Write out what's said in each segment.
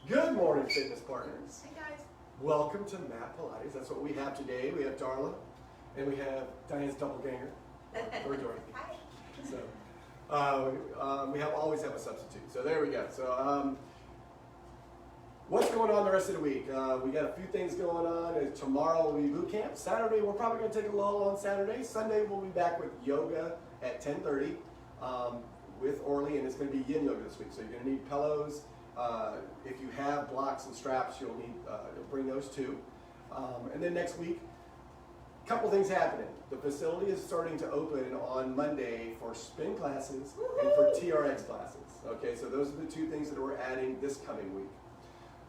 Good morning, fitness partners. Hey guys. Welcome to Mat Pilates. That's what we have today. We have Darla, and we have Diane's doppelganger, or Dorothy. Hi. So we always have a substitute. So there we go. So what's going on the rest of the week? We got a few things going on. Tomorrow will be boot camp. Saturday we're probably going to take a lull on Saturday. Sunday we'll be back with yoga at 10:30 with Orly, and it's going to be yin yoga this week. So you're going to need pillows. If you have blocks and straps, you'll bring those too. And then next week, a couple things happening. The facility is starting to open on Monday for spin classes and for TRX classes. Okay, so those are the two things that we're adding this coming week.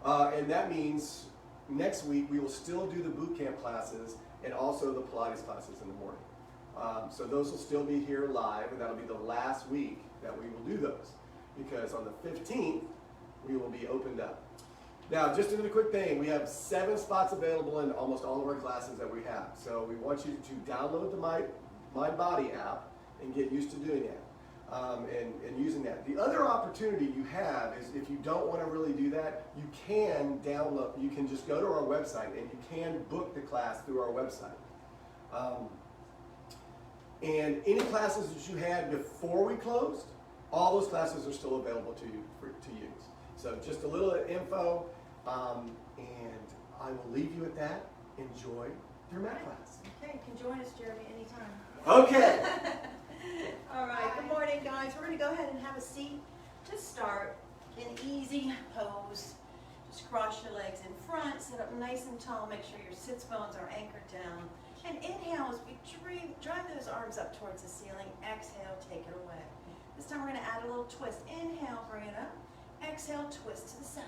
And that means next week we will still do the boot camp classes and also the Pilates classes in the morning. So those will still be here live, and that'll be the last week that we will do those, because on the 15th, we will be opened up. Now, just another quick thing, we have 7 spots available in almost all of our classes that we have. So we want you to download the My Body app and get used to doing that and using that. The other opportunity you have is, if you don't want to really do that, you can just go to our website and you can book the class through our website. And any classes that you had before we closed, all those classes are still available to you to use. So just a little info, and I will leave you at that. Enjoy your mat class. Okay, you can join us, Jeremy, anytime. Okay. All right, good morning, guys. We're going to go ahead and have a seat. Just start in easy pose. Just cross your legs in front, sit up nice and tall. Make sure your sits bones are anchored down. And inhale as we drive those arms up towards the ceiling. Exhale, take it away. This time we're going to add a little twist. Inhale, bring it up. Exhale, twist to the side.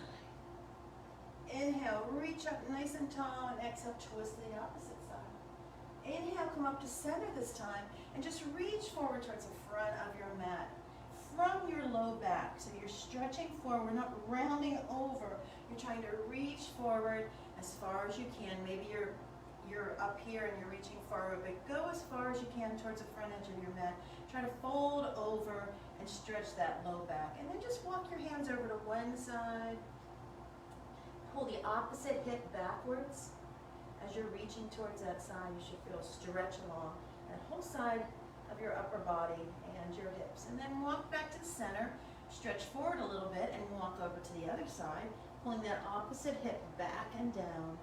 Inhale, reach up nice and tall, and exhale, twist to the opposite side. Inhale, come up to center this time, and just reach forward towards the front of your mat. From your low back, so you're stretching forward, not rounding over. You're trying to reach forward as far as you can. Maybe you're up here and you're reaching forward, but go as far as you can towards the front edge of your mat. Try to fold over and stretch that low back. And then just walk your hands over to one side. Pull the opposite hip backwards. As you're reaching towards that side, you should feel a stretch along that whole side of your upper body and your hips. And then walk back to the center. Stretch forward a little bit and walk over to the other side, pulling that opposite hip back and down.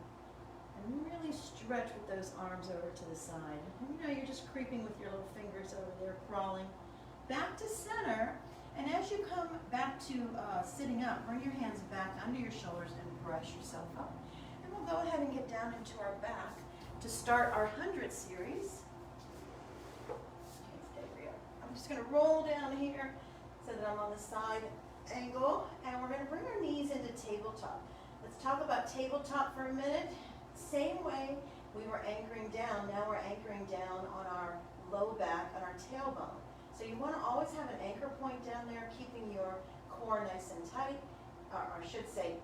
And really stretch with those arms over to the side. And you're just creeping with your little fingers over there, crawling. Back to center, and as you come back to sitting up, bring your hands back under your shoulders and brush yourself up. And we'll go ahead and get down into our back to start our 100 series. Okay, stay where you are. I'm just going to roll down here so that I'm on the side angle, and we're going to bring our knees into tabletop. Let's talk about tabletop for a minute. Same way we were anchoring down, now we're anchoring down on our low back, on our tailbone. So you want to always have an anchor point down there, keeping your core nice and tight, or I should say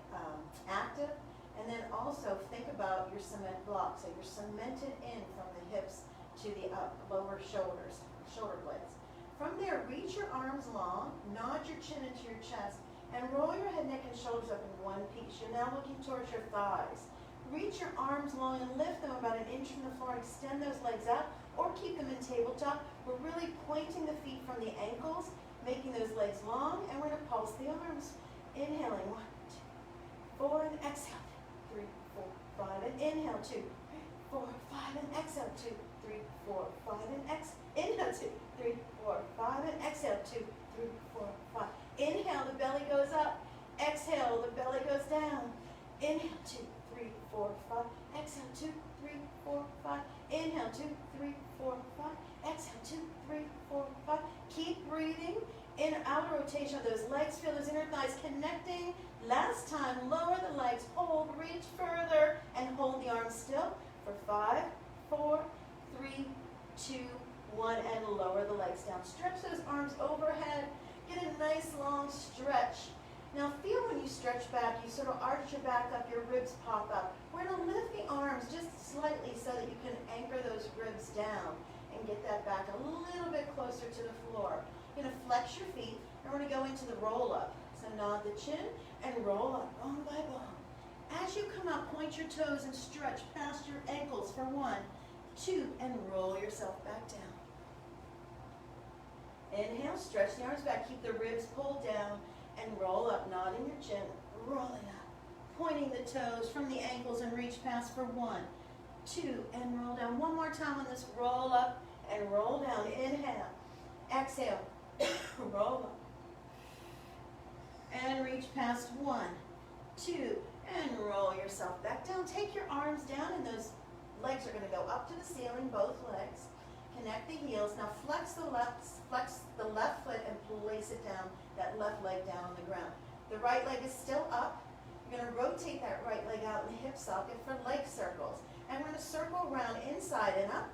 active. And then also think about your cement block. So you're cemented in from the hips to the lower shoulders, shoulder blades. From there, reach your arms long, nod your chin into your chest, and roll your head, neck, and shoulders up in one piece. You're now looking towards your thighs. Reach your arms long and lift them about 1 inch from the floor. Extend those legs out or keep them in tabletop. We're really pointing the feet from the ankles, making those legs long, and we're going to pulse the arms. Inhaling, 1, 2, 4, and exhale, 3, 4, 5, and inhale, 2, 3, 4, 5, and exhale, 2, 3, 4, 5, and exhale, inhale, 2, 3, 4, 5, and exhale, 2, 3, 4, 5. Inhale, the belly goes up. Exhale, the belly goes down. Inhale, 2, 3, 4, 5. Exhale, 2, 3, 4, 5. Inhale, 2, 3, 4, 5. Exhale, 2, 3, 4, 5. Keep breathing. In outer rotation of those legs, feel those inner thighs connecting. Last time, lower the legs, hold, reach further, and hold the arms still for 5, 4, 3, 2, 1, and lower the legs down. Stretch those arms overhead. Get a nice long stretch. Now feel when you stretch back, you sort of arch your back up, your ribs pop up. We're going to lift the arms just slightly so that you can anchor those ribs down and get that back a little bit closer to the floor. You're going to flex your feet, and we're going to go into the roll-up. So nod the chin and roll up, bone by bone. As you come up, point your toes and stretch past your ankles for 1, 2, and roll yourself back down. Inhale, stretch the arms back, keep the ribs pulled down, and roll up, nodding your chin, rolling up. Pointing the toes from the ankles and reach past for 1, 2, and roll down. One more time on this, roll up and roll down. Inhale, exhale, roll up. And reach past 1, 2, and roll yourself back down. Take your arms down and those legs are gonna go up to the ceiling, both legs. Connect the heels. Now flex the left foot and place it down, that left leg down on the ground. The right leg is still up. You're gonna rotate that right leg out in the hip socket for leg circles. And we're gonna circle around inside and up,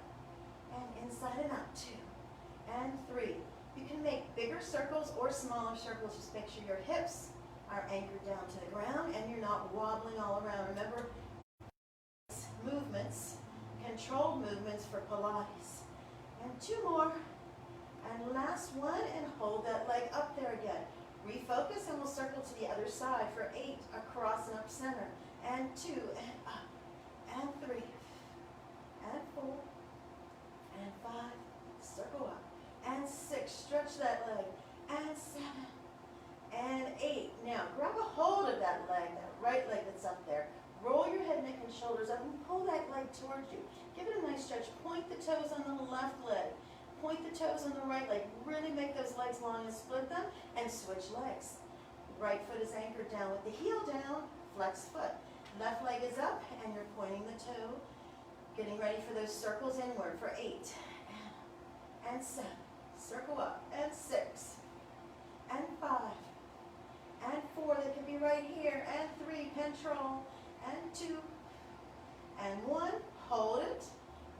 and inside and up, 2, and 3. You can make bigger circles or smaller circles. Just make sure your hips are anchored down to the ground and you're not wobbling all around. Remember, movements, controlled movements for Pilates. And 2 more. And last one, and hold that leg up there again. Refocus and we'll circle to the other side for 8, across and up center. And 2, and up, and 3, and 4, and 5, circle up. And 6, stretch that leg. And 7, and 8. Now grab a hold of that leg, that right leg that's up there. Roll your head, neck, and shoulders up and pull that leg towards you. Give it a nice stretch. Point the toes on the left leg. Point the toes on the right leg. Really make those legs long and split them, and switch legs. Right foot is anchored down with the heel down, flex foot. Left leg is up and you're pointing the toe. Getting ready for those circles inward for 8 and 7. Circle up, and 6 and 5 and 4. They can be right here, and 3, control, and 2 and 1. Hold it.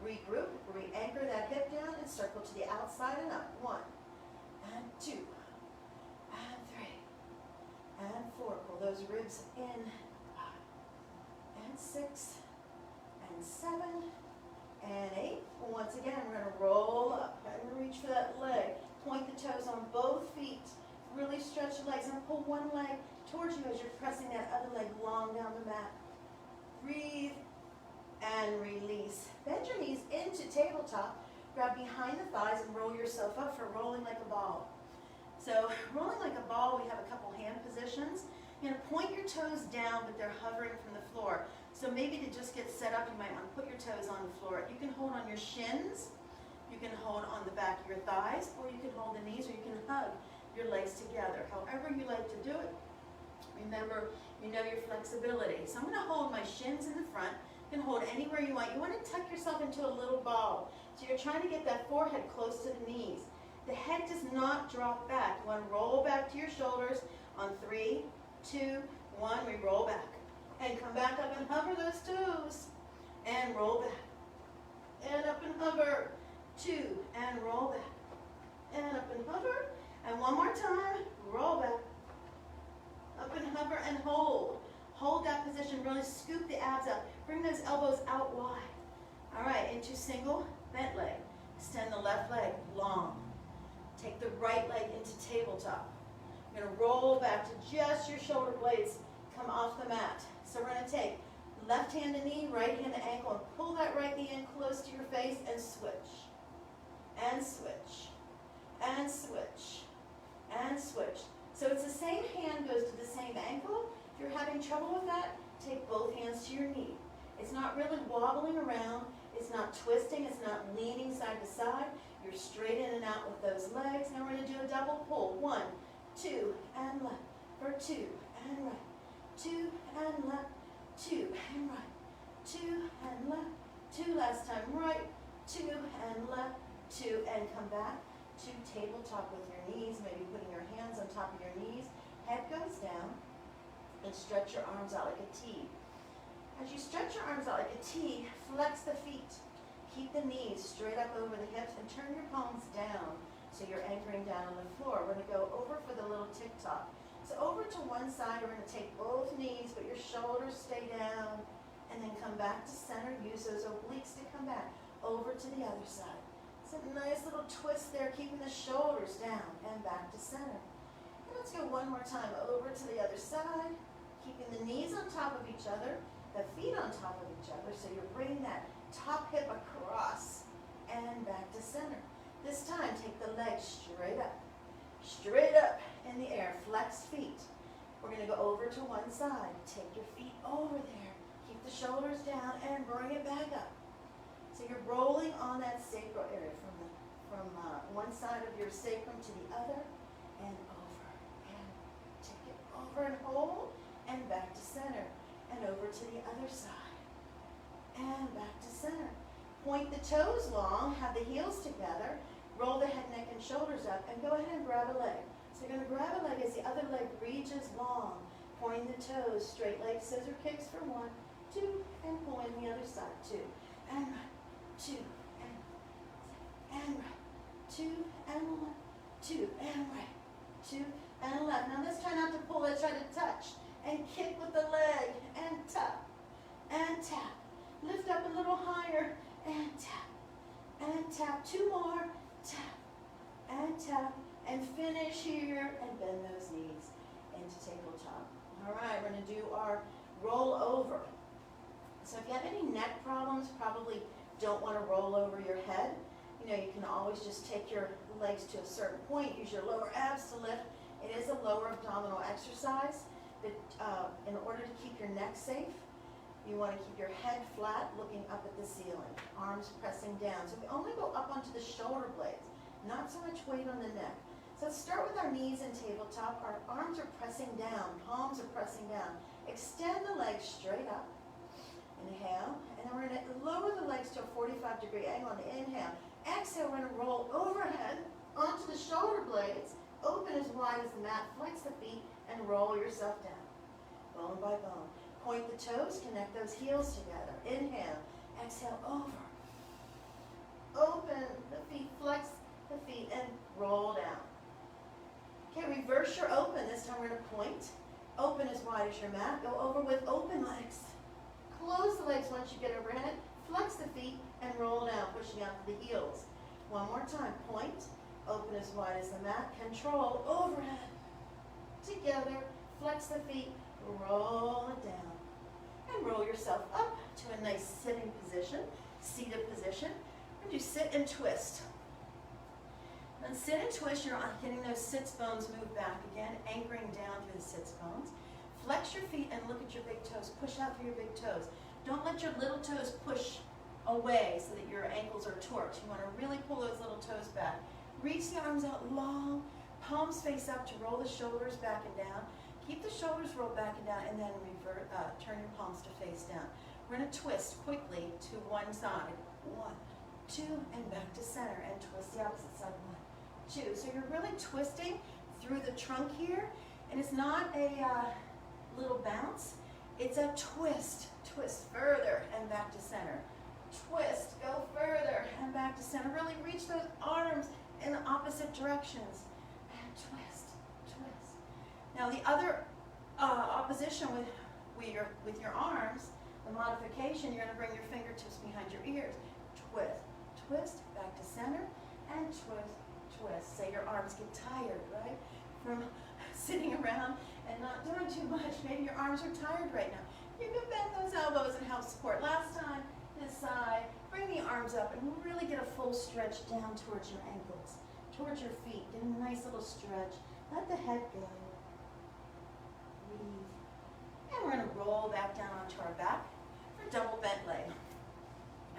Regroup, re-anchor that hip down and circle to the outside and up. 1 and 2 and 3 and 4. Pull those ribs in. 5 and 6 and 7 and 8. Once again, we're going to roll up and reach for that leg. Point the toes on both feet. Really stretch the legs and pull one leg towards you as you're pressing that other leg long down the mat. Breathe and release. Bend your knees into tabletop. Grab behind the thighs and roll yourself up for rolling like a ball. So rolling like a ball, we have a couple hand positions. You're going to point your toes down, but they're hovering from the floor. So maybe to just get set up, you might want to put your toes on the floor. You can hold on your shins, you can hold on the back of your thighs, or you can hold the knees, or you can hug your legs together. However you like to do it. Remember, you know your flexibility. So I'm going to hold my shins in the front. You can hold anywhere you want. You want to tuck yourself into a little ball. So you're trying to get that forehead close to the knees. The head does not drop back. You want to roll back to your shoulders on 3, 2, 1. We roll back. And come back up and hover those toes. And roll back. And up and hover. 2. And roll back. And up and hover. And one more time. Roll back. Up and hover and hold. Hold that position. Really scoop the abs up. Bring those elbows out wide. All right, into single bent leg. Extend the left leg long. Take the right leg into tabletop. You're going to roll back to just your shoulder blades come off the mat. So we're going to take left hand to knee, right hand to ankle, and pull that right knee in close to your face and switch. And switch. And switch. And switch. So it's the same hand goes to the same ankle. If you're having trouble with that, take both hands to your knee. It's not really wobbling around. It's not twisting. It's not leaning side to side. You're straight in and out with those legs. Now we're going to do a double pull. 1, 2, and left. For 2, and right. 2, and left. 2, and right. 2, and left. 2 last time. Right. 2, and left. 2, and come back to tabletop with your knees. Maybe putting your hands on top of your knees. Head goes down. And stretch your arms out like a T. As you stretch your arms out like a T, flex the feet. Keep the knees straight up over the hips and turn your palms down so you're anchoring down on the floor. We're going to go over for the little tick-tock. So over to one side, we're going to take both knees, but your shoulders stay down, and then come back to center. Use those obliques to come back over to the other side. It's a nice little twist there, keeping the shoulders down and back to center. Let's go one more time. Over other side, keeping the knees on top of each other, the feet on top of each other, so you're bringing that top hip across and back to center. This time, take the legs straight up in the air, flex feet. We're gonna go over to one side, take your feet over there, keep the shoulders down and bring it back up. So you're rolling on that sacral area from one side of your sacrum to the other and over, and take it over and hold, and back to center, and over to the other side, and back to center. Point the toes long, have the heels together, roll the head, neck, and shoulders up, and go ahead and grab a leg. So you're going to grab a leg as the other leg reaches long, pointing the toes, straight leg scissor kicks for 1, 2, and point the other side, 2, and right, 2, and right, 2, and 1, 2, and right, 2, and left. Now let's try not to pull, let's try to touch, and kick with the leg, and tap, and tap. Lift up a little higher, and tap, and tap. 2 more, tap, and tap, and finish here, and bend those knees into tabletop. All right, we're gonna do our roll over. So if you have any neck problems, probably don't wanna roll over your head. You know, you can always just take your legs to a certain point, use your lower abs to lift. It is a lower abdominal exercise, but in order to keep your neck safe, you want to keep your head flat, looking up at the ceiling, arms pressing down. So we only go up onto the shoulder blades, not so much weight on the neck. So let's start with our knees in tabletop. Our arms are pressing down, palms are pressing down. Extend the legs straight up. Inhale, and then we're going to lower the legs to a 45-degree angle on the inhale. Exhale, we're going to roll overhead onto the shoulder blades, open as wide as the mat, flex the feet, and roll yourself down, bone by bone. Point the toes, connect those heels together. Inhale, exhale, over. Open the feet, flex the feet, and roll down. Okay, reverse your open. This time we're going to point. Open as wide as your mat. Go over with open legs. Close the legs once you get overhead. Flex the feet and roll down, pushing out to the heels. One more time. Point. Open as wide as the mat. Control. Overhead. Together. Flex the feet. Roll it down. And roll yourself up to a nice sitting position, seated position. And you sit and twist. And sit and twist, you're getting those sits bones move back again, anchoring down through the sits bones. Flex your feet and look at your big toes. Push out through your big toes. Don't let your little toes push away so that your ankles are torqued. You want to really pull those little toes back. Reach the arms out long, palms face up to roll the shoulders back and down. Keep the shoulders rolled back and down, and then turn your palms to face down. We're going to twist quickly to one side. 1, 2, and back to center, and twist the opposite side. 1, 2. So you're really twisting through the trunk here, and it's not a little bounce. It's a twist. Twist further and back to center. Twist, go further and back to center. Really reach those arms in the opposite directions. And twist, twist. Now the other opposition with your arms, the modification, you're going to bring your fingertips behind your ears. Twist, twist, back to center, and twist, twist. Say your arms get tired, right? From sitting around and not doing too much. Maybe your arms are tired right now. You can bend those elbows and help support. Last time, this side. Bring the arms up and really get a full stretch down towards your ankles, towards your feet. Get a nice little stretch. Let the head go. Breathe. And we're going to roll back down onto our back for double bent leg.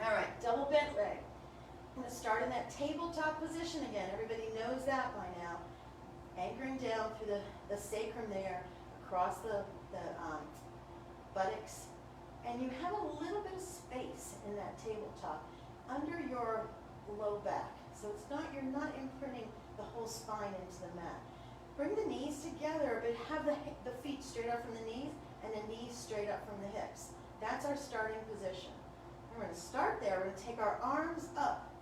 All right, double bent leg. I'm going to start in that tabletop position again. Everybody knows that by now. Anchoring down through the sacrum there, across the buttocks. And you have a little bit of space in that tabletop under your low back. So you're not imprinting the whole spine into the mat. Bring the knees together, but have the feet straight up from the knees and the knees straight up from the hips. That's our starting position. And we're going to start there. We're going to take our arms up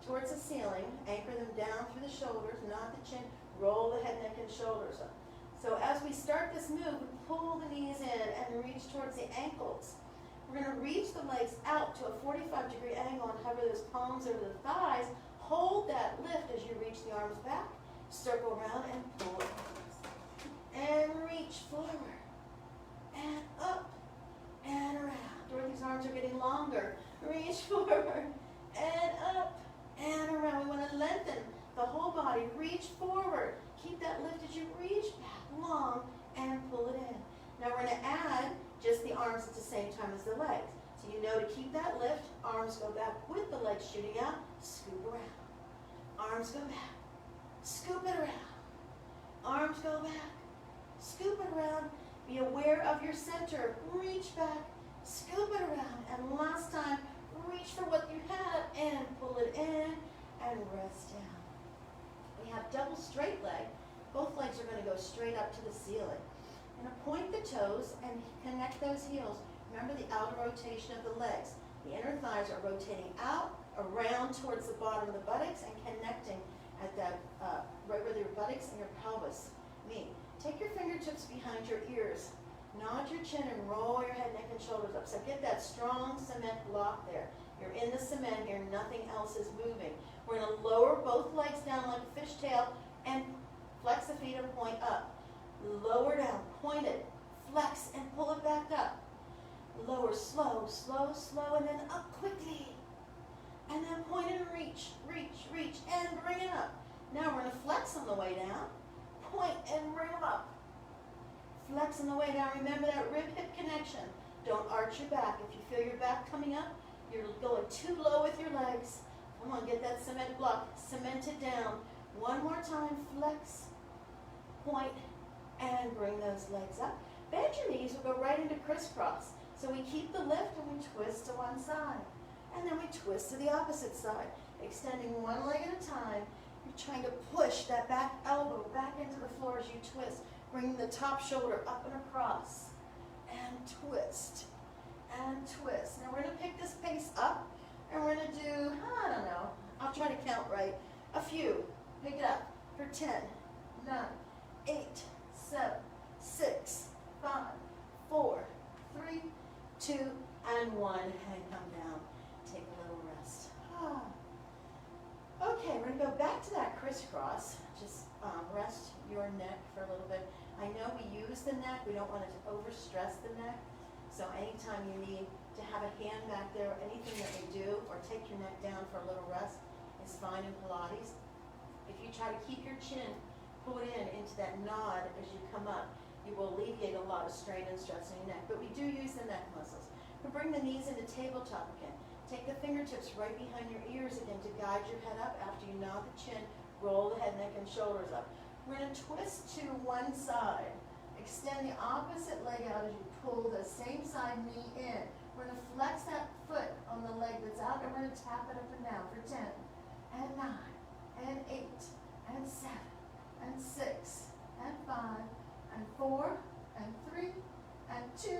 towards the ceiling, anchor them down through the shoulders, not the chin, roll the head, neck, and shoulders up. So as we start this move, we pull the knees in and reach towards the ankles. We're going to reach the legs out to a 45-degree angle and hover those palms over the thighs. Hold that lift as you reach the arms back. Circle around and pull it. And reach forward. reach forward, and up, and around. We want to lengthen the whole body. Reach forward. Keep that lift as you reach back long and pull it in. Now we're going to add just the arms at the same time as the legs. So you know to keep that lift, arms go back with the legs shooting out, scoop around. Arms go back, scoop it around. Arms go back, scoop it around. Be aware of your center. Reach back, scoop it around. And last time, reach for what you have and pull it in and rest down. We have double straight leg. Both legs are going to go straight up to the ceiling. And point the toes and connect those heels. Remember the outer rotation of the legs. The inner thighs are rotating out, around towards the bottom of the buttocks and connecting at that right where your buttocks and your pelvis meet. Take your fingertips behind your ears. Nod your chin and roll your head, neck, and shoulders up. So get that strong cement block there. You're in the cement here. Nothing else is moving. We're going to lower both legs down like a fishtail and flex the feet and point up. Lower down, point it, flex, and pull it back up. Lower, slow, slow, slow, and then up quickly. And then point and reach, reach, reach, and bring it up. Now we're going to flex on the way down. Point and bring them up. Flex on the way down. Remember that rib-hip connection. Don't arch your back. If you feel your back coming up, you're going too low with your legs. Come on, get that cement block. Cement it down. One more time. Flex, point, and bring those legs up. Bend your knees. We'll go right into crisscross. So we keep the lift and we twist to one side. And then we twist to the opposite side. Extending one leg at a time. You're trying to push that back elbow back into the floor as you twist. Bring the top shoulder up and across. And twist. And twist. Now we're going to pick this pace up. And we're going to do, I don't know, I'll try to count right. A few. Pick it up for 10, 9, 8, 7, 6, 5, 4, 3, 2, and 1. And come down. Take a little rest. Okay, we're going to go back to that crisscross. Just rest your neck for a little bit. I know we use the neck. We don't want it to overstress the neck. So anytime you need to have a hand back there, anything that we do, or take your neck down for a little rest is fine in Pilates. If you try to keep your chin pulled into that nod as you come up, you will alleviate a lot of strain and stress in your neck. But we do use the neck muscles. We bring the knees into tabletop again. Take the fingertips right behind your ears again to guide your head up. After you nod the chin, roll the head, neck, and shoulders up. We're going to twist to one side. Extend the opposite leg out as you pull the same side knee in. We're going to flex that foot on the leg that's out, and we're going to tap it up and down for 10, and 9, and 8, and 7, and 6, and 5, and 4, and 3, and 2,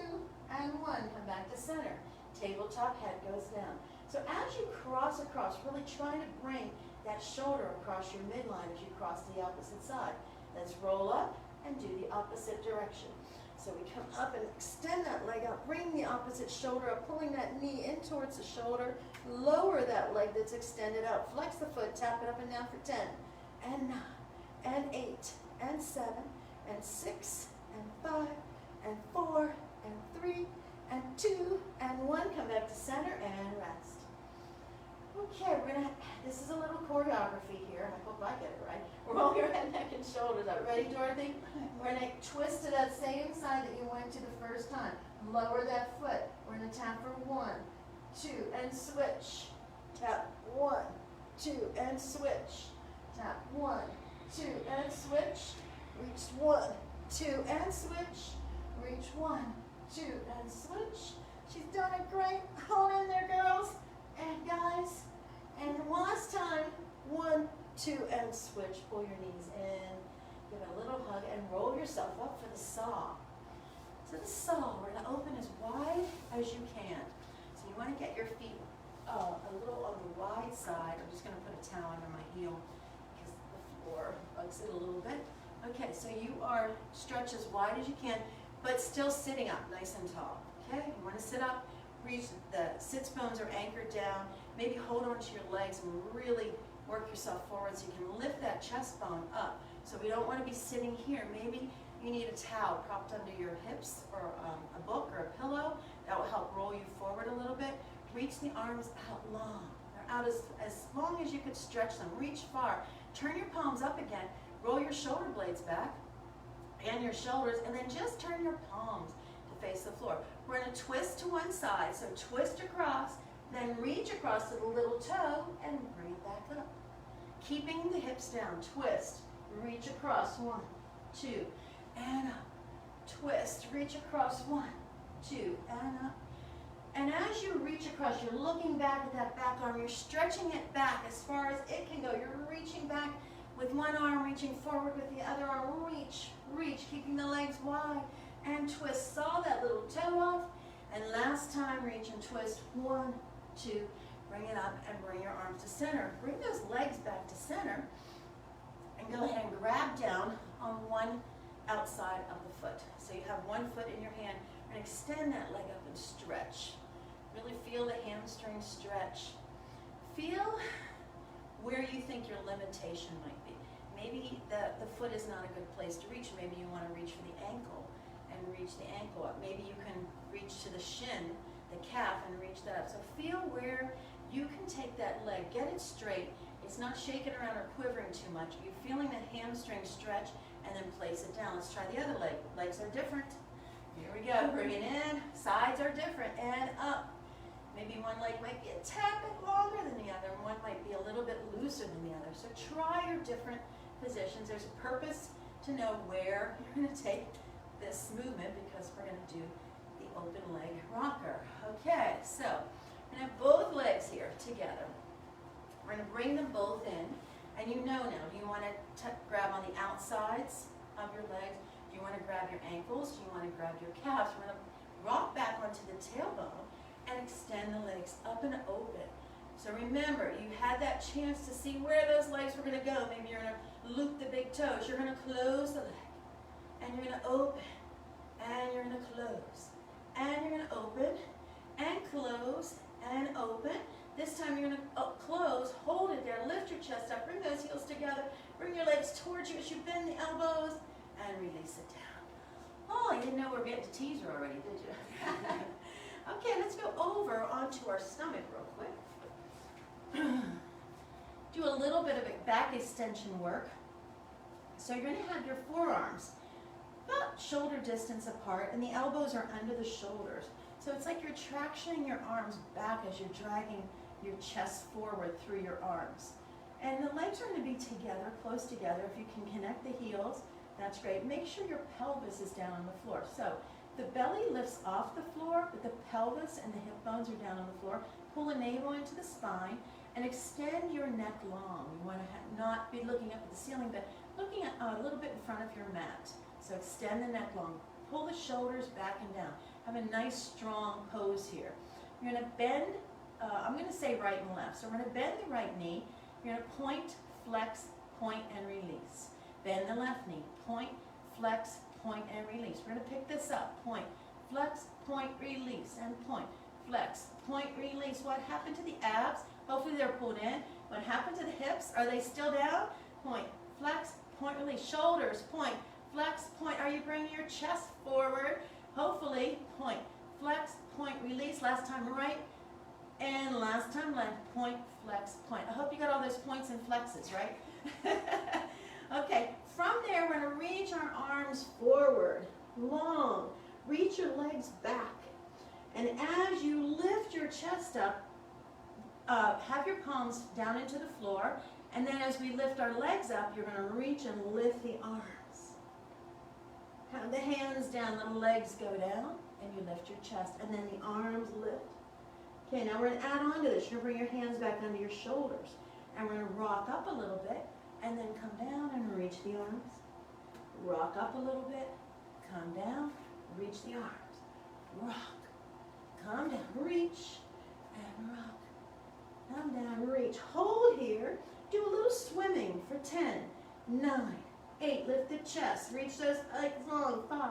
and 1. Come back to center. Tabletop, head goes down. So as you cross across, really trying to bring that shoulder across your midline as you cross the opposite side. Let's roll up and do the opposite direction. So we come up and extend that leg out, bring the opposite shoulder up, pulling that knee in towards the shoulder, lower that leg that's extended out, flex the foot, tap it up and down for 10, and 9, and 8, and 7, and 6, and 5, and 4, and 3, and 2, and 1. Come back to center and rest. Okay, this is a little choreography here. I hope I get it right. Roll your head, neck, and shoulders up. Ready, Dorothy? We're going to twist to that same side that you went to the first time. Lower that foot. We're going to tap for 1, 2, and switch. Tap 1, 2, and switch. Tap 1, 2, and switch. Reach 1, 2, and switch. Reach 1, 2, and switch. She's done it great. Hold in there, girls and guys. And last time, 1, 2, and switch. Pull your knees in. Give it a little hug and roll yourself up for the saw. So the saw, we're going to open as wide as you can. So you want to get your feet a little on the wide side. I'm just going to put a towel under my heel because the floor bugs it a little bit. Okay, so you are stretched as wide as you can, but still sitting up nice and tall. Okay, you want to sit up, reach the sits bones are anchored down. Maybe hold on to your legs and really work yourself forward so you can lift that chest bone up. So we don't want to be sitting here. Maybe you need a towel propped under your hips or a book or a pillow. That will help roll you forward a little bit. Reach the arms out long. They're out as long as you could stretch them. Reach far. Turn your palms up again. Roll your shoulder blades back and your shoulders, and then just turn your palms to face the floor. We're going to twist to one side. So twist across, then reach across to the little toe and bring it back up. Keeping the hips down. Twist. Reach across. 1, 2, and up. Twist. Reach across. 1, 2, and up. And as you reach across, you're looking back at that back arm. You're stretching it back as far as it can go. You're reaching back with one arm, reaching forward with the other arm. Reach, reach, keeping the legs wide. And twist. Saw that little toe off. And last time, reach and twist. 1, 2. Bring it up and bring your arms to center. Bring those legs back to center. And go ahead and grab down on one outside of the foot. So you have one foot in your hand. And extend that leg up and stretch. Really feel the hamstring stretch. Feel where you think your limitation might be. Maybe the foot is not a good place to reach. Maybe you want to reach for the ankle and reach the ankle up. Maybe you can reach to the shin, the calf, and reach that up. So feel where you can take that leg, get it straight. It's not shaking around or quivering too much. You're feeling the hamstring stretch, and then place it down. Let's try the other leg. Legs are different. Here we go. Bring it in. Sides are different. And up. Maybe one leg might be a tad bit longer than the other, and one might be a little bit looser than the other. So try your different positions. There's a purpose to know where you're going to take this movement, because we're going to do the open leg rocker. Okay, so we're going to have both legs here together. We're going to bring them both in. And you know now, do you want to grab on the outsides of your legs? Do you want to grab your ankles? Do you want to grab your calves? We're going to rock back onto the tailbone and extend the legs up and open. So remember, you had that chance to see where those legs were going to go. Maybe you're going to loop the big toes. You're going to close the leg. And you're going to open. And you're going to close. And you're going to open. And close. And open. This time you're going to close. Hold it there. Lift your chest up. Bring those heels together. Bring your legs towards you as you bend the elbows. And release it down. Oh, you didn't know we were getting to teaser already, did you? Okay, let's go over onto our stomach real quick. Do a little bit of back extension work. So you're going to have your forearms about shoulder distance apart, and the elbows are under the shoulders. So it's like you're tractioning your arms back as you're dragging your chest forward through your arms. And the legs are going to be together, close together. If you can connect the heels, that's great. Make sure your pelvis is down on the floor. So the belly lifts off the floor, but the pelvis and the hip bones are down on the floor. Pull a navel into the spine and extend your neck long. You want to not be looking up at the ceiling, but looking at, a little bit in front of your mat. So extend the neck long. Pull the shoulders back and down. Have a nice strong pose here. You're going to bend, I'm going to say right and left. So we're going to bend the right knee. You're going to point, flex, point, and release. Bend the left knee. Point, flex, point, and release. We're going to pick this up. Point, flex, point, release, and point, flex, point, release. What happened to the abs? Hopefully they're pulled in. What happened to the hips? Are they still down? Point, flex, point, release. Shoulders, point, flex, point. Are you bringing your chest forward? Hopefully, point, flex, point, release. Last time right, and last time left. Point, flex, point. I hope you got all those points and flexes, right? Okay, from there, we're going to reach our arms forward, long. Reach your legs back. And as you lift your chest up, have your palms down into the floor. And then as we lift our legs up, you're going to reach and lift the arms. Have the hands down, the legs go down, and you lift your chest. And then the arms lift. Okay, now we're going to add on to this. You're going to bring your hands back under your shoulders. And we're going to rock up a little bit. And then come down and reach the arms. Rock up a little bit. Come down, reach the arms. Rock. Come down, reach, and rock. Come down, reach. Hold here. Do a little swimming for 10, 9, 8. Lift the chest. Reach those legs long. 5,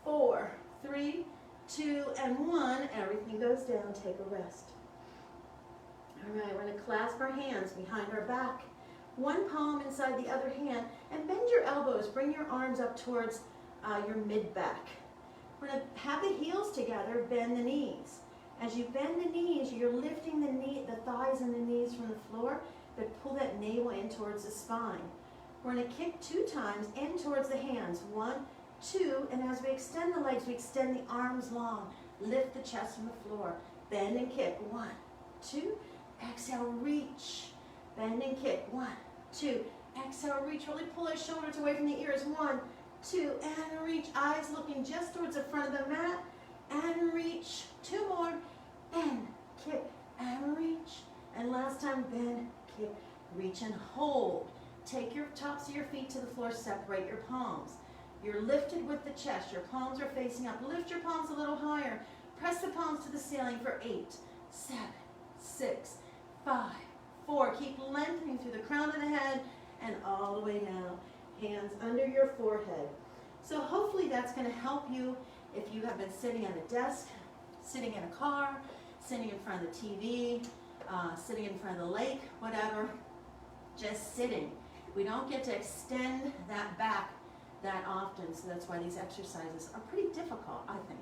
4, 3, 2, and 1. Everything goes down. Take a rest. All right, we're going to clasp our hands behind our back. One palm inside the other hand, and bend your elbows. Bring your arms up towards your mid-back. We're going to have the heels together, bend the knees. As you bend the knees, you're lifting the thighs and the knees from the floor, but pull that navel in towards the spine. We're going to kick 2 times in towards the hands. 1, 2, and as we extend the legs, we extend the arms long. Lift the chest from the floor. Bend and kick. 1, 2. Exhale, reach. Bend and kick. 1, 2. Exhale, reach. Really pull those shoulders away from the ears. 1, 2, and reach. Eyes looking just towards the front of the mat. And reach. 2 more. Bend, kick, and reach. And last time, bend, kick, reach, and hold. Take your tops of your feet to the floor. Separate your palms. You're lifted with the chest. Your palms are facing up. Lift your palms a little higher. Press the palms to the ceiling for 8, 7, 6, 5, 4. Keep lengthening through the crown of the head and all the way down. Hands under your forehead. So hopefully that's going to help you if you have been sitting at a desk, sitting in a car, sitting in front of the TV, sitting in front of the lake, whatever. Just sitting. We don't get to extend that back that often, so that's why these exercises are pretty difficult, I think.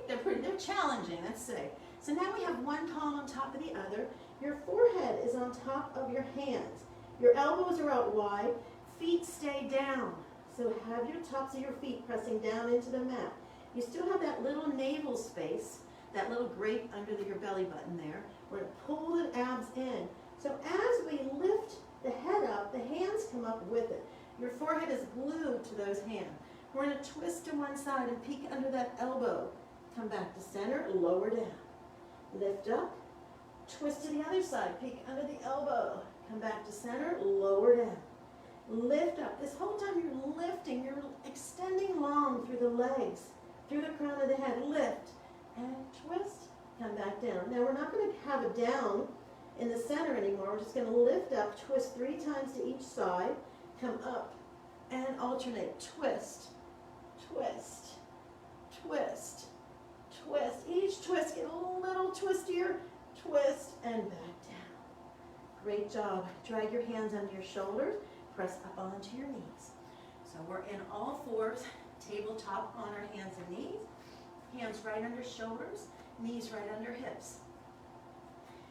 They're challenging, let's say. So now we have one palm on top of the other. Your forehead is on top of your hands. Your elbows are out wide. Feet stay down. So have your tops of your feet pressing down into the mat. You still have that little navel space, that little grate under your belly button there. We're going to pull the abs in. So as we lift the head up, the hands come up with it. Your forehead is glued to those hands. We're going to twist to one side and peek under that elbow. Come back to center, lower down. Lift up, twist to the other side, peek under the elbow. Come back to center, lower down. Lift up. This whole time you're lifting, you're extending long through the legs, through the crown of the head. Lift and twist, come back down. Now we're not going to have it down in the center anymore. We're just going to lift up, twist 3 times to each side, come up and alternate. Twist, twist, twist, twist. Each twist, get a little twistier, twist and back down. Great job. Drag your hands under your shoulders, press up onto your knees. So we're in all fours, tabletop on our hands and knees. Hands right under shoulders, knees right under hips.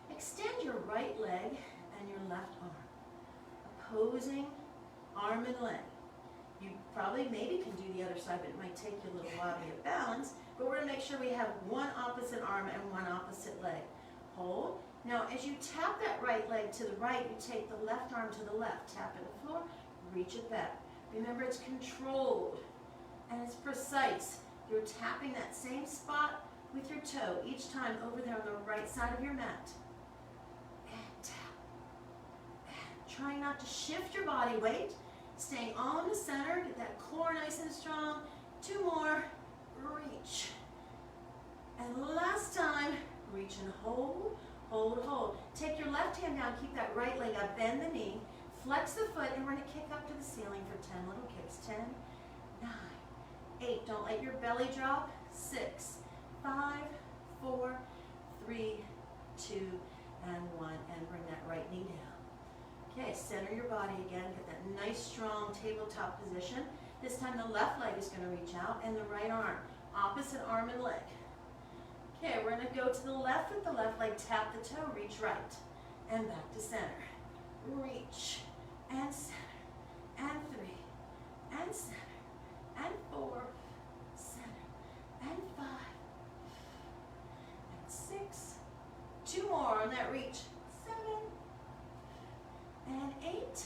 Extend your right leg and your left arm. Opposing arm and leg. You probably maybe can do the other side, but it might take you a little while to get balance. But we're going to make sure we have one opposite arm and one opposite leg. Hold. Now as you tap that right leg to the right, you take the left arm to the left. Tap it to the floor, reach it back. Remember, it's controlled and it's precise. You're tapping that same spot with your toe each time over there on the right side of your mat. And tap. And try not to shift your body weight. Staying all in the center. Get that core nice and strong. 2 more. Reach. And last time, reach and hold. Hold, hold. Take your left hand down. Keep that right leg up. Bend the knee. Flex the foot. And we're going to kick up to the ceiling for 10 little kicks. 10, 9, 8. Don't let your belly drop. 6, 5, 4, 3, 2, and 1. And bring that right knee down. Okay, center your body again. Get that nice, strong tabletop position. This time the left leg is going to reach out and the right arm. Opposite arm and leg. Okay, we're going to go to the left with the left leg. Tap the toe, reach right. And back to center. Reach. And center. And 3. And center. And 4. Center. And 5. And 6. 2 more on that reach. 7. And 8.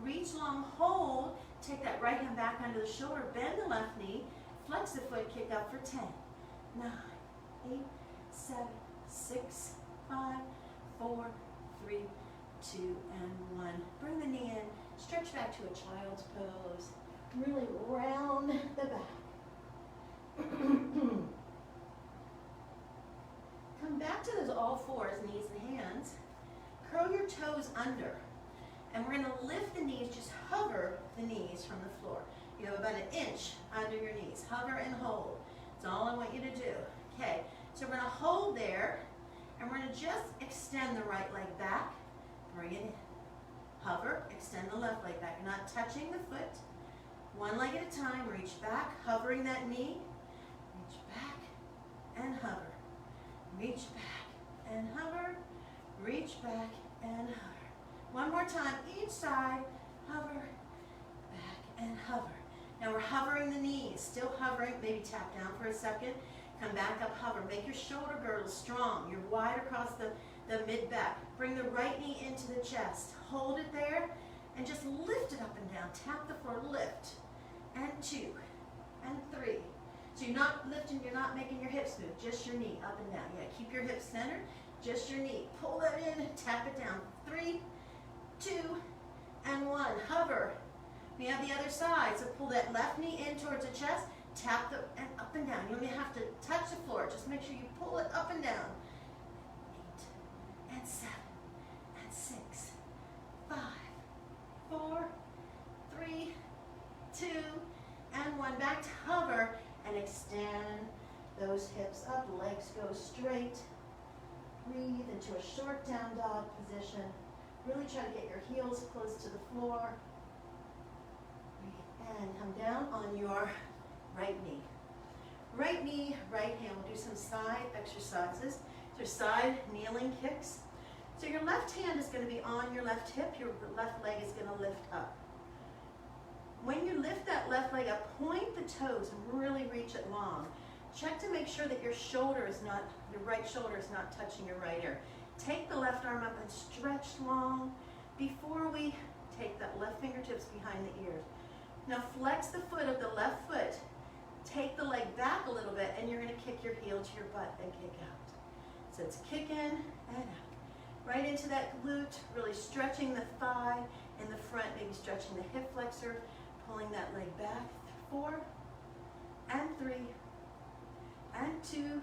Reach long, hold. Take that right hand back under the shoulder. Bend the left knee. Flex the foot, kick up for 10. 9, 8, 7, 6, 5, 4, 3, 2, and 1. Bring the knee in. Stretch back to a child's pose. Really round the back. Come back to those all fours, knees and hands. Curl your toes under. And we're going to lift the knees, just hover the knees from the floor. You have about 1 inch under your knees. Hover and hold. That's all I want you to do. Okay, so we're going to hold there, and we're going to just extend the right leg back. Bring it in. Hover, extend the left leg back. You're not touching the foot. 1 leg at a time. Reach back, hovering that knee. Reach back and hover. reach back and hover, reach back and hover. One more time, each side, hover, back and hover. Now we're hovering the knees, still hovering, maybe tap down for a second, come back up, hover. Make your shoulder girdle strong. You're wide across the mid-back. Bring the right knee into the chest. Hold it there and just lift it up and down. Tap the floor, lift. And 2, and 3. So you're not lifting, you're not making your hips move, just your knee up and down. Yeah, keep your hips centered, just your knee. Pull that in, tap it down. 3, 2, and 1. Hover. We have the other side, so pull that left knee in towards the chest, tap the, and up and down. You don't even have to touch the floor, just make sure you pull it up and down. 8, and 7, and 6, 5, 4, 3, 2, and 1. Back to hover, and extend those hips up, legs go straight. Breathe into a short down dog position. Really try to get your heels close to the floor. Breathe and come down on your right knee. Right knee, right hand. We'll do some side exercises. So side kneeling kicks. So your left hand is going to be on your left hip. Your left leg is going to lift up. When you lift that left leg up, point the toes and really reach it long. Check to make sure that your shoulder is not, your right shoulder is not touching your right ear. Take the left arm up and stretch long before we take that left fingertips behind the ears. Now flex the foot of the left foot. Take the leg back a little bit and you're going to kick your heel to your butt and kick out. So it's kick in and out. Right into that glute, really stretching the thigh in the front, maybe stretching the hip flexor, pulling that leg back. 4, and 3, and 2,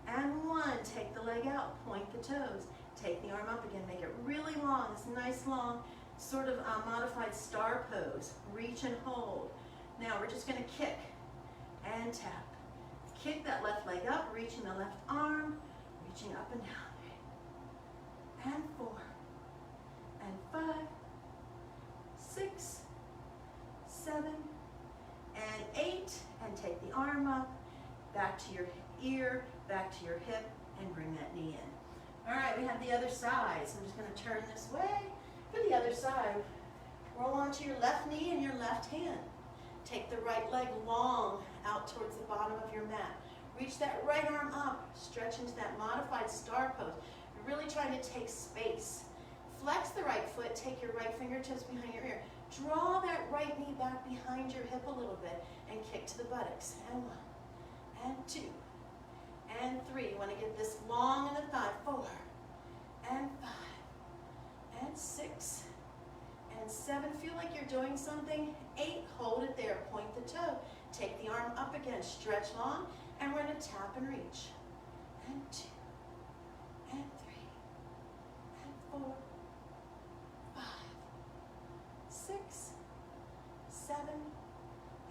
and 1. Take the leg out, point the toes. Take the arm up again, make it really long. This nice long sort of modified star pose. Reach and hold. Now we're just going to kick and tap. Kick that left leg up, reaching the left arm, reaching up and down. And 4, and 5, 6, 7, and 8, and take the arm up, back to your ear, back to your hip, and bring that knee in. All right, we have the other side, so I'm just going to turn this way. For the other side, roll onto your left knee and your left hand. Take the right leg long out towards the bottom of your mat. Reach that right arm up, stretch into that modified star pose. You're really trying to take space. Flex the right foot, take your right fingertips behind your ear. Draw that right knee back behind your hip a little bit and kick to the buttocks. And 1, and 2, and 3. You want to get this long in the thigh. 4, and 5, and 6, and 7. Feel like you're doing something. 8, hold it there. Point the toe. Take the arm up again. Stretch long, and we're going to tap and reach. And 2, and 3, and 4, 5, 6, 7,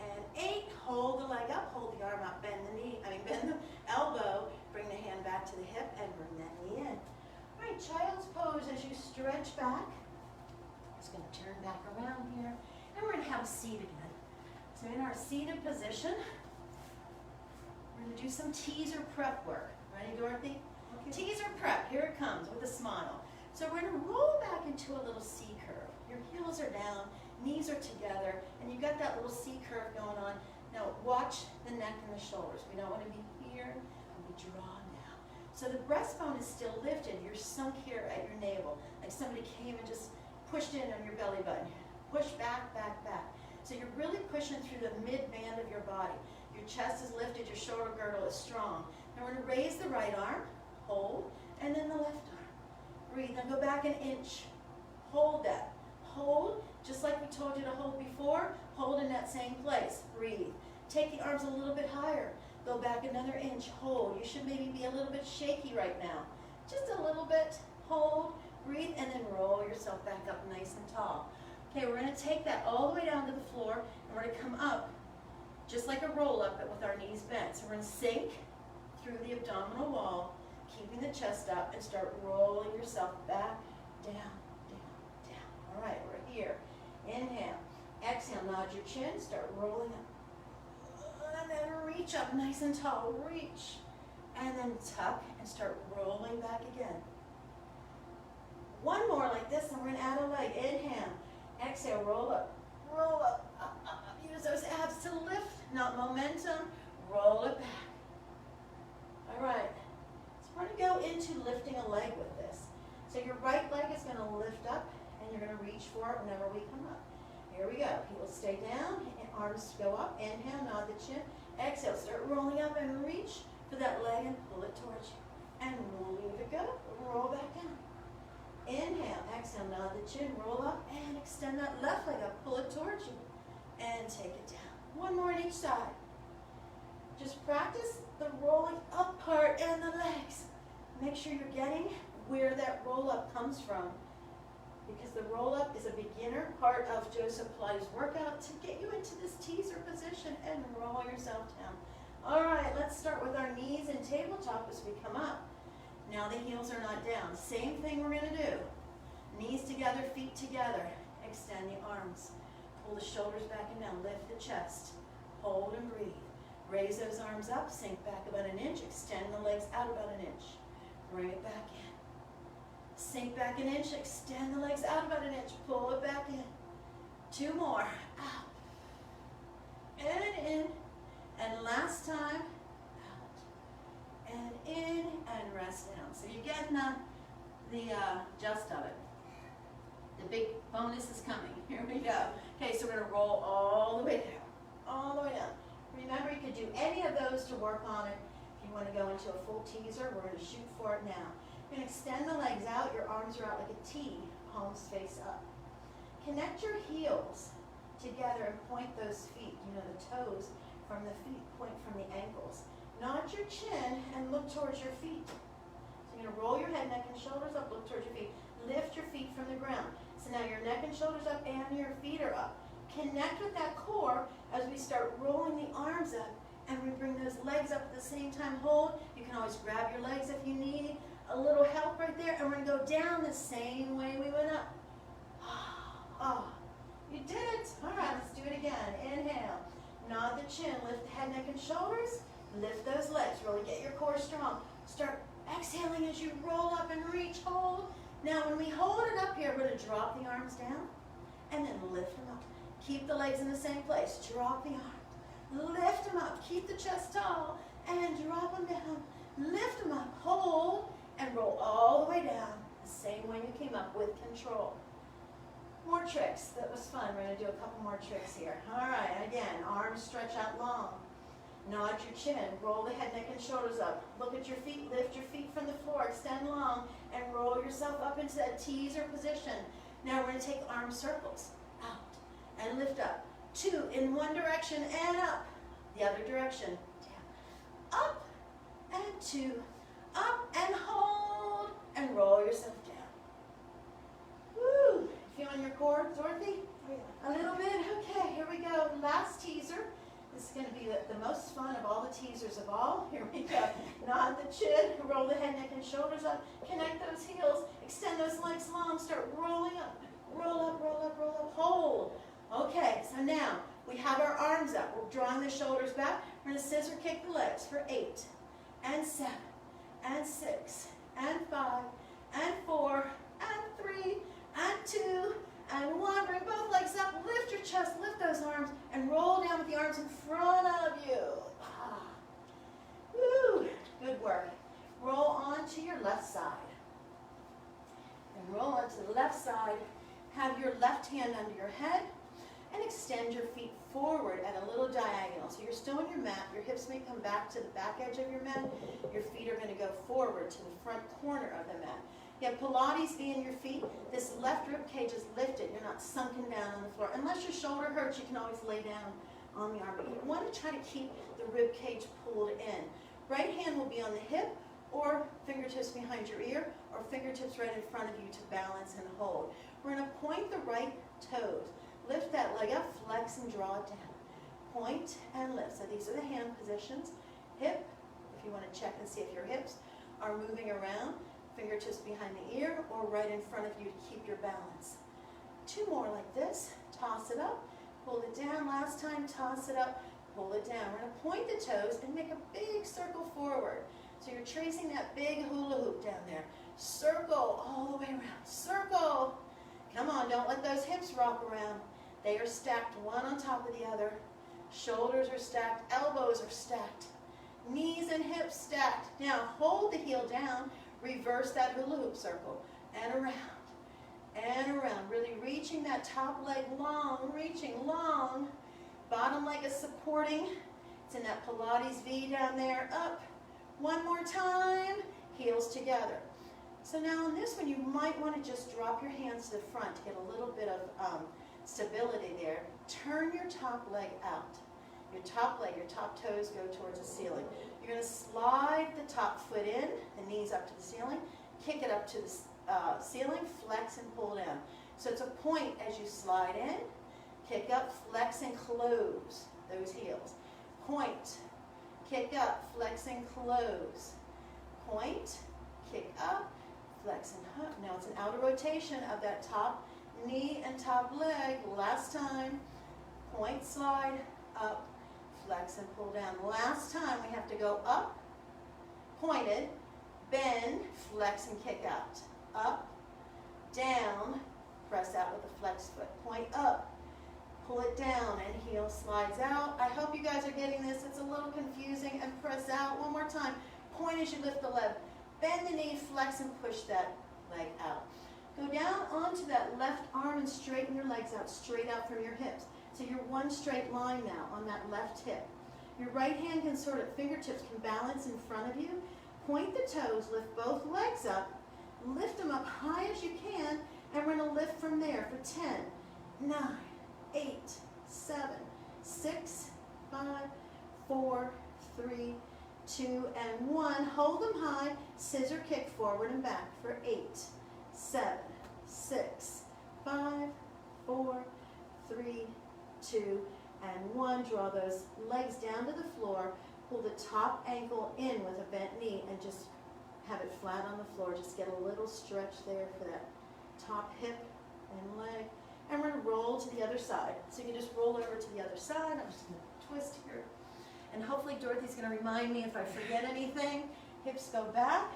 and 8. Hold the leg up, hold the arm up, bend the elbow, bring the hand back to the hip, and bring that knee in. All right, child's pose as you stretch back. Just going to turn back around here, and we're going to have a seat again. So in our seated position, we're going to do some teaser prep work. Ready, Dorothy? Okay. Teaser prep, here it comes with a smile. So we're going to roll back into a little C curve. Your heels are down, knees are together, and you've got that little C curve going on. Now watch the neck and the shoulders. We don't want to be here, and we draw down. So the breastbone is still lifted. You're sunk here at your navel, like somebody came and just pushed in on your belly button. Push back, back, back. So you're really pushing through the mid-band of your body. Your chest is lifted, your shoulder girdle is strong. Now we're going to raise the right arm, hold, and then the left arm. Breathe, now go back an inch. Hold that. Hold, just like we told you to hold before, hold in that same place. Breathe. Take the arms a little bit higher. Go back another inch. Hold. You should maybe be a little bit shaky right now. Just a little bit. Hold, breathe, and then roll yourself back up nice and tall. Okay, we're going to take that all the way down to the floor, and we're going to come up just like a roll-up, but with our knees bent. So we're going to sink through the abdominal wall, keeping the chest up, and start rolling yourself back, down, down, down. All right, we're here. Inhale. Exhale, nod your chin, start rolling up. And then reach up nice and tall. Reach and then tuck and start rolling back again. One more like this, and we're gonna add a leg. Inhale, exhale, roll up, up, up, up. Use those abs to lift, not momentum. Roll it back. All right, so we're gonna go into lifting a leg with this. So your right leg is gonna lift up, and you're gonna reach for it whenever we come up. Here we go. Heels stay down, and arms go up. Inhale, nod the chin. Exhale, start rolling up and reach for that leg and pull it towards you. And leave it go. Roll back down. Inhale, exhale, nod the chin, roll up, and extend that left leg up. Pull it towards you, and take it down. One more on each side. Just practice the rolling up part and the legs. Make sure you're getting where that roll up comes from, because the roll up is a beginner part of Joseph Pilates workout to get you into this teaser position and roll yourself down. All right, let's start with our knees and tabletop as we come up. Now the heels are not down. Same thing we're gonna do. Knees together, feet together. Extend the arms. Pull the shoulders back and down. Lift the chest. Hold and breathe. Raise those arms up, sink back about an inch. Extend the legs out about an inch. Bring it back in. Sink back an inch, extend the legs out about an inch. Pull it back in. Two more. Out. And in. And last time. Out. And in, and rest down. So you're getting the gist of it. The big bonus is coming. Here we go. Okay, so we're gonna roll all the way down. All the way down. Remember, you could do any of those to work on it. If you want to go into a full teaser, we're going to shoot for it now. You're going to extend the legs out. Your arms are out like a T, palms face up. Connect your heels together and point those feet. You know, the toes from the feet point from the ankles. Nod your chin and look towards your feet. So you're going to roll your head, neck, and shoulders up. Look towards your feet. Lift your feet from the ground. So now your neck and shoulders up and your feet are up. Connect with that core as we start rolling the arms up, and we bring those legs up at the same time. Hold. You can always grab your legs if you need a little help right there, and we're going to go down the same way we went up. Oh, you did it. All right, let's do it again. Inhale. Nod the chin. Lift the head, neck, and shoulders. Lift those legs. Really get your core strong. Start exhaling as you roll up and reach. Hold. Now, when we hold it up here, we're going to drop the arms down and then lift them up. Keep the legs in the same place. Drop the arms. Lift them up. Keep the chest tall. And drop them down. Lift them up. Hold. And roll all the way down. The same way you came up with control. More tricks. That was fun. We're going to do a couple more tricks here. All right. Again, arms stretch out long. Nod your chin. Roll the head, neck, and shoulders up. Look at your feet. Lift your feet from the floor. Extend long. And roll yourself up into that teaser position. Now we're going to take arm circles. Out. And lift up. Two in one direction and up. The other direction. Down. Up and two. Up and hold. And roll yourself down. Woo! Feeling your core, Dorothy? A little bit? Okay, here we go. Last teaser. This is going to be the most fun of all the teasers of all. Here we go. Nod the chin. Roll the head, neck, and shoulders up. Connect those heels. Extend those legs long. Start rolling up. Roll up, roll up, roll up. Hold. Okay, so now we have our arms up. We're drawing the shoulders back. We're going to scissor kick the legs for 8, and 7, and 6, and 5, and 4, and 3, and 2, and 1. Bring both legs up. Lift your chest. Lift those arms. And roll down with the arms in front of you. Ah. Woo. Good work. Roll on to your left side. And roll on to the left side. Have your left hand under your head. And extend your feet forward at a little diagonal. So you're still on your mat. Your hips may come back to the back edge of your mat. Your feet are going to go forward to the front corner of the mat. You have Pilates V in your feet. This left rib cage is lifted. You're not sunken down on the floor. Unless your shoulder hurts, you can always lay down on the arm. But you want to try to keep the rib cage pulled in. Right hand will be on the hip, or fingertips behind your ear, or fingertips right in front of you to balance and hold. We're going to point the right toes. Lift that leg up, flex and draw it down. Point and lift. So these are the hand positions. Hip, if you want to check and see if your hips are moving around. Fingertips behind the ear or right in front of you to keep your balance. 2 more like this. Toss it up, pull it down. Last time, toss it up, pull it down. We're going to point the toes and make a big circle forward. So So you're tracing that big hula hoop down there. Circle all the way around. Circle. Come on, don't let those hips rock around. They are stacked one on top of the other. Shoulders are stacked, elbows are stacked. Knees and hips stacked. Now hold the heel down, reverse that hula hoop circle, and around, really reaching that top leg long, reaching long. Bottom leg is supporting. It's in that Pilates V down there, up. One more time, heels together. So now on this one, you might want to just drop your hands to the front to get a little bit of stability there. Turn your top leg out. Your top leg, your top toes go towards the ceiling. You're going to slide the top foot in, the knees up to the ceiling, kick it up to the ceiling, flex and pull down. So it's a point as you slide in, kick up, flex and close those heels. Point, kick up, flex and close. Point, kick up, flex and hook. Now it's an outer rotation of that top knee and top leg. Last time, point, slide, up, flex and pull down. Last time we have to go up, pointed, bend, flex and kick out. Up, down, press out with the flex foot. Point up, pull it down, and heel slides out. I hope you guys are getting this. It's a little confusing. And press out one more time. Point as you lift the leg. Bend the knee, flex and push that leg out. Go down onto that left arm and straighten your legs out, straight out from your hips. So you're one straight line now on that left hip. Your right hand can sort of, fingertips can balance in front of you. Point the toes, lift both legs up, lift them up high as you can, and we're going to lift from there for 10, 9, 8, 7, 6, 5, 4, 3, 2, and 1. Hold them high, scissor kick forward and back for 8, 7, 6, 5, 4, 3, 2, and 1. Draw those legs down to the floor. Pull the top ankle in with a bent knee and just have it flat on the floor. Just get a little stretch there for that top hip and leg. And we're going to roll to the other side. So you can just roll over to the other side. I'm just going to twist here. And hopefully Dorothy's going to remind me if I forget anything. Hips go back.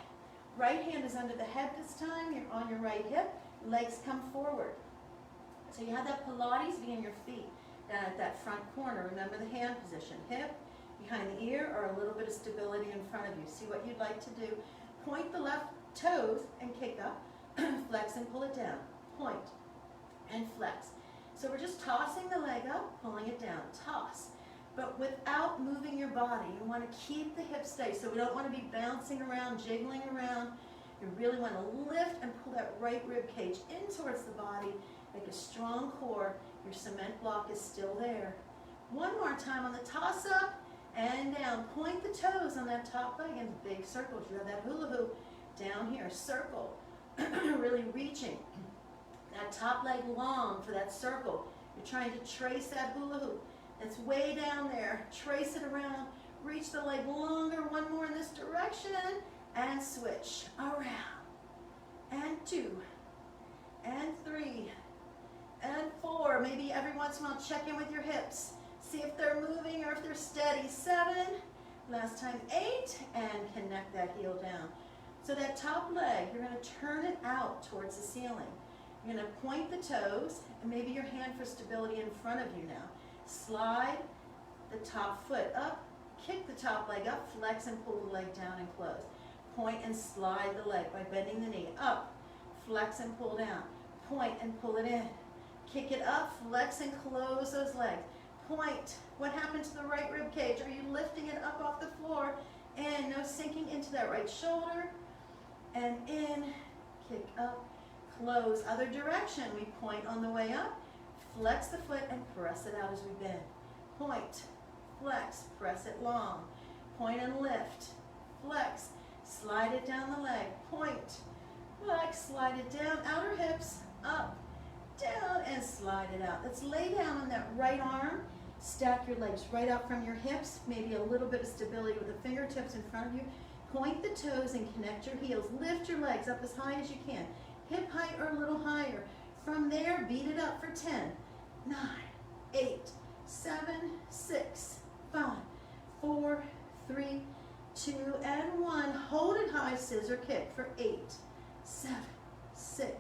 Right hand is under the head this time. You're on your right hip. Legs come forward. So you have that Pilates V in your feet down at that front corner. Remember the hand position. Hip behind the ear, or a little bit of stability in front of you. See what you'd like to do. Point the left toes and kick up. Flex and pull it down. Point and flex. So we're just tossing the leg up, pulling it down. Toss. But without moving your body. You want to keep the hips steady. So we don't want to be bouncing around, jiggling around. You really want to lift and pull that right rib cage in towards the body. Make a strong core. Your cement block is still there. One more time on the toss up and down. Point the toes on that top leg in big circles. You have that hula hoop down here. Circle. Really reaching. That top leg long for that circle. You're trying to trace that hula hoop. It's way down there. Trace it around. Reach the leg longer. One more in this direction. And switch. Around. And 2. And 3. And 4. Maybe every once in a while check in with your hips. See if they're moving or if they're steady. 7. Last time 8. And connect that heel down. So that top leg, you're going to turn it out towards the ceiling. You're going to point the toes, and maybe your hand for stability in front of you now. Slide the top foot up, kick the top leg up, flex and pull the leg down and close. Point and slide the leg by bending the knee up, flex and pull down. Point and pull it in. Kick it up, flex and close those legs. Point. What happened to the right rib cage? Are you lifting it up off the floor? And no sinking into that right shoulder. And in, kick up, close. Other direction. We point on the way up, flex the foot and press it out as we bend. Point, flex, press it long. Point and lift, flex, slide it down the leg. Point, flex, slide it down, outer hips, up, down, and slide it out. Let's lay down on that right arm. Stack your legs right out from your hips. Maybe a little bit of stability with the fingertips in front of you. Point the toes and connect your heels. Lift your legs up as high as you can. Hip height or a little higher. From there, beat it up for 10, 9, 8, 7, 6, 5, 4, 3, 2, and 1. Hold it high, scissor kick for 8, 7, 6,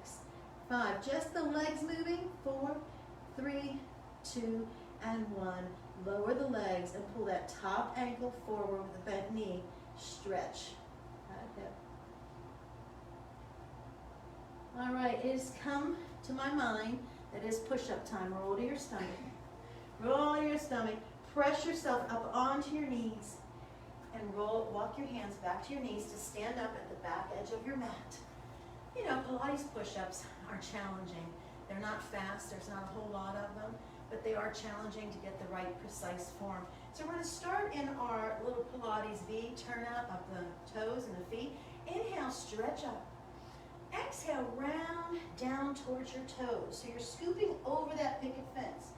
5. Just the legs moving. 4, 3, 2, and 1. Lower the legs and pull that top ankle forward with the bent knee. Stretch that hip. All right, it has come to my mind that is push-up time. Roll to your stomach. Roll to your stomach. Press yourself up onto your knees and roll. Walk your hands back to your knees to stand up at the back edge of your mat. You know, Pilates push-ups are challenging. They're not fast. There's not a whole lot of them, but they are challenging to get the right precise form. So we're going to start in our little Pilates V. Turn up the toes and the feet. Inhale, stretch up. Exhale, round down towards your toes. So you're scooping over that picket fence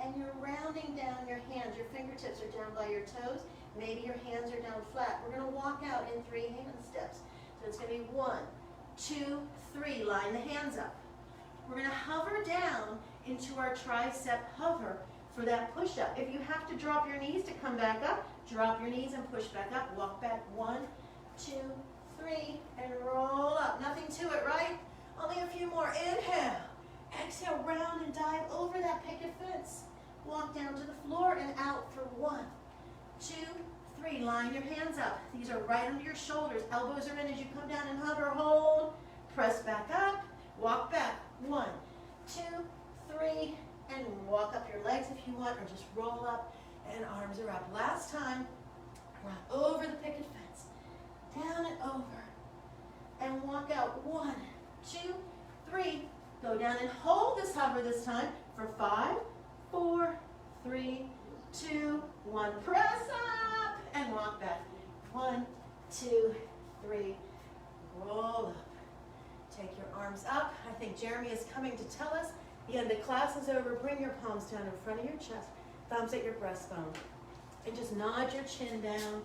and you're rounding down your hands. Your fingertips are down by your toes. Maybe your hands are down flat. We're going to walk out in 3 hand steps. So it's going to be 1, 2, 3. Line the hands up. We're going to hover down into our tricep hover for that push-up. If you have to drop your knees to come back up, drop your knees and push back up. Walk back. 1, 2, 3, and roll up. Nothing to it, right? Only a few more. Inhale. Exhale, round and dive over that picket fence. Walk down to the floor and out for 1, 2, 3. Line your hands up. These are right under your shoulders. Elbows are in as you come down and hover. Hold. Press back up. Walk back. 1, 2, 3, and walk up your legs if you want, or just roll up and arms are up. Last time, run over the picket fence, down and over, and walk out. 1, 2, 3. Go down and hold this hover this time for 5, 4, 3, 2, 1. Press up and walk back. 1, 2, 3. Roll up. Take your arms up. I think Jeremy is coming to tell us the end of class is over. Bring your palms down in front of your chest, thumbs at your breastbone, and just nod your chin down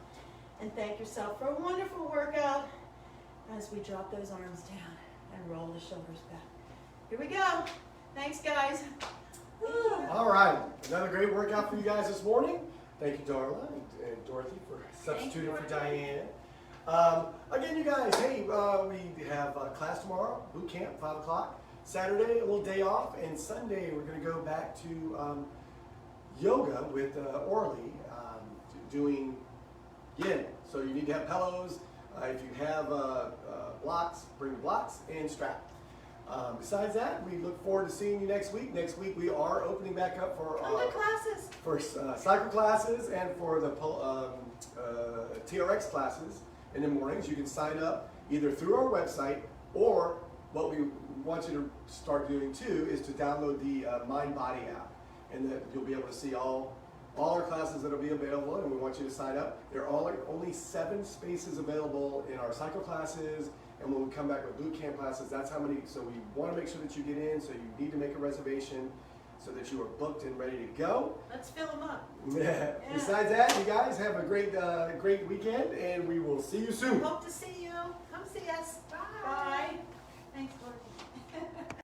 and thank yourself for a wonderful workout as we drop those arms down and roll the shoulders back. Here we go. Thanks, guys. All right, another great workout for you guys this morning. Thank you, Darla and Dorothy, for substituting for Diane. Again, you guys, hey, we have class tomorrow, boot camp, 5 o'clock. Saturday, a little day off, and Sunday we're going to go back to yoga with Orly, doing yin. So you need to have pillows. If you have blocks, bring the blocks and strap. Besides that, we look forward to seeing you next week. Next week we are opening back up for classes, for cycle classes and for the TRX classes in the mornings. You can sign up either through our website, or what we want you to start doing too is to download the Mind Body app, and that you'll be able to see all our classes that will be available, and we want you to sign up. There are only 7 spaces available in our cycle classes, and when we come back with boot camp classes, that's how many. So we want to make sure that you get in, so you need to make a reservation so that you are booked and ready to go. Let's fill them up. Yeah. Besides that, you guys have a great weekend, and we will see you soon. Hope to see you. Come see us. Bye. Bye.